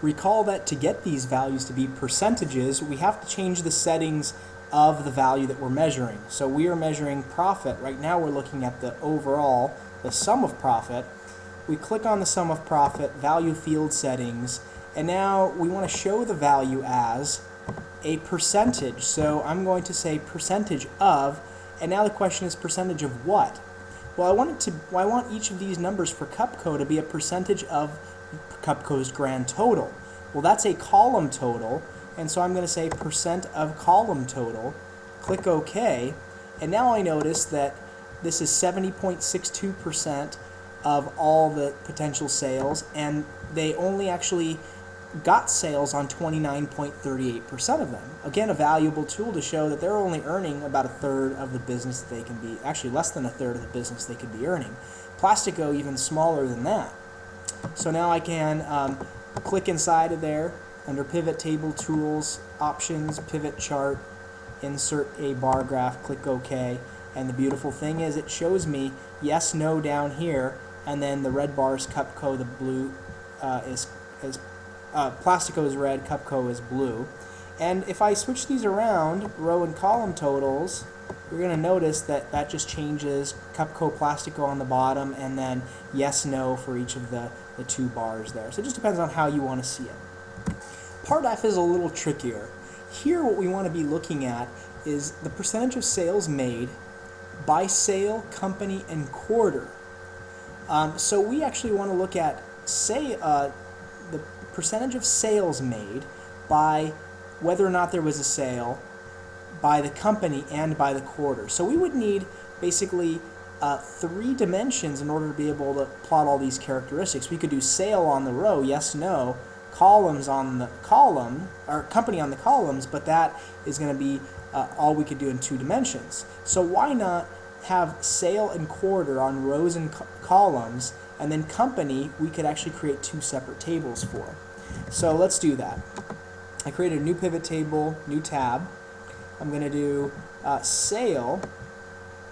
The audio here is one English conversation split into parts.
Recall that to get these values to be percentages, we have to change the settings of the value that we're measuring. So we are measuring profit. Right now we're looking at the overall, the sum of profit. We click on the sum of profit, value field settings, and now we want to show the value as a percentage. So I'm going to say percentage of, and now the question is percentage of what? Well, I want each of these numbers for Cupco to be a percentage of Cupco's grand total. Well, that's a column total, and so I'm going to say percent of column total. Click OK, and now I notice that this is 70.62% of all the potential sales, and they only actually got sales on 29.38% of them. Again, a valuable tool to show that they're only earning about a third of the business that they can be, actually less than a third of the business they could be earning. Plastico even smaller than that. So now I can click inside of there under Pivot Table Tools, Options, Pivot Chart, insert a bar graph, click OK, and the beautiful thing is it shows me yes, no down here, and then the red bar is Cupco, the blue is Plastico is red, Cupco is blue. And if I switch these around, row and column totals, you're going to notice that that just changes Cupco, Plastico on the bottom, and then yes, no for each of the two bars there. So it just depends on how you want to see it. Part F is a little trickier. Here what we want to be looking at is the percentage of sales made by sale, company, and quarter. So we actually want to look at the percentage of sales made by whether or not there was a sale, by the company, and by the quarter. So we would need basically 3 dimensions in order to be able to plot all these characteristics. We could do sale on the row, yes, no, columns on the column, or company on the columns, but that is going to be all we could do in 2 dimensions. So why not have sale and quarter on rows and columns, and then company we could actually create 2 separate tables for. So let's do that. I created a new pivot table, new tab. I'm going to do sale.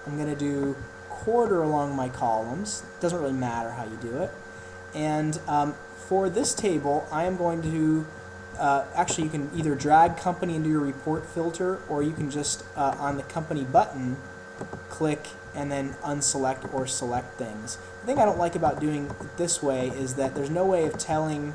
I'm going to do quarter along my columns. It doesn't really matter how you do it. And for this table, I am going to actually you can either drag company into your report filter, or you can just on the company button click and then unselect or select things. The thing I don't like about doing it this way is that there's no way of telling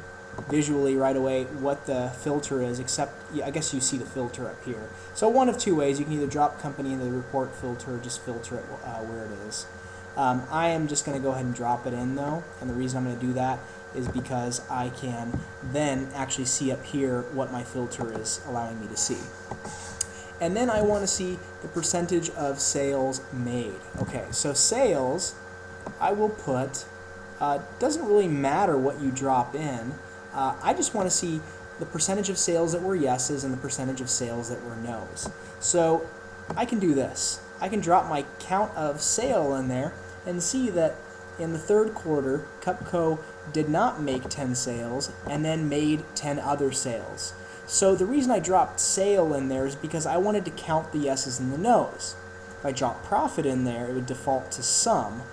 visually right away what the filter is, except I guess you see the filter up here. So one of 2 ways: you can either drop company into the report filter or just filter it where it is. I am just going to go ahead and drop it in though, and the reason I'm going to do that is because I can then actually see up here what my filter is allowing me to see. And then I want to see the percentage of sales made. Okay, so sales, I will put, doesn't really matter what you drop in. I just want to see the percentage of sales that were yeses and the percentage of sales that were nos. So I can do this. I can drop my count of sale in there and see that in the 3rd quarter, Cupco did not make 10 sales and then made 10 other sales. So the reason I dropped sale in there is because I wanted to count the yeses and the nos. If I drop profit in there, it would default to sum.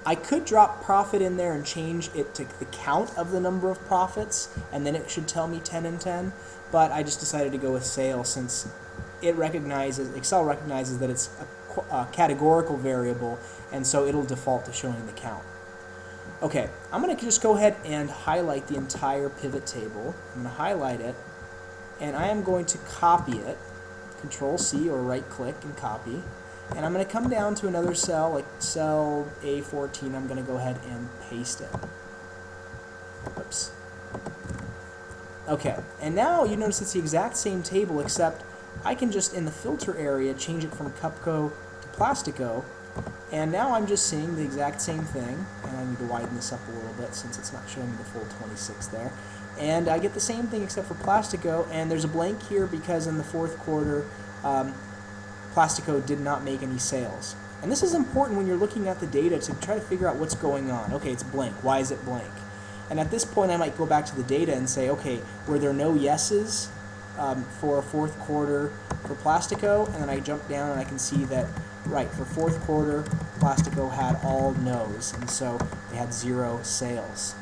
I could drop profit in there and change it to the count of the number of profits, and then it should tell me 10 and 10, but I just decided to go with sale since it recognizes, Excel recognizes that it's a categorical variable, and so it'll default to showing the count. Okay, I'm going to just go ahead and highlight the entire pivot table. I'm going to highlight it, and I am going to copy it, Control-C or right-click and copy, and I'm going to come down to another cell, like cell A14. I'm going to go ahead and paste it. Oops. Okay, and now you notice it's the exact same table, except I can just, in the filter area, change it from Cupco to Plastico, and now I'm just seeing the exact same thing, and I need to widen this up a little bit since it's not showing me the full 26 there. And I get the same thing except for Plastico, and there's a blank here because in the 4th quarter, Plastico did not make any sales. And this is important when you're looking at the data to try to figure out what's going on. Okay, it's blank. Why is it blank? And at this point, I might go back to the data and say, okay, were there no yeses for 4th quarter for Plastico? And then I jump down and I can see that, right, for 4th quarter, Plastico had all no's, and so they had 0 sales.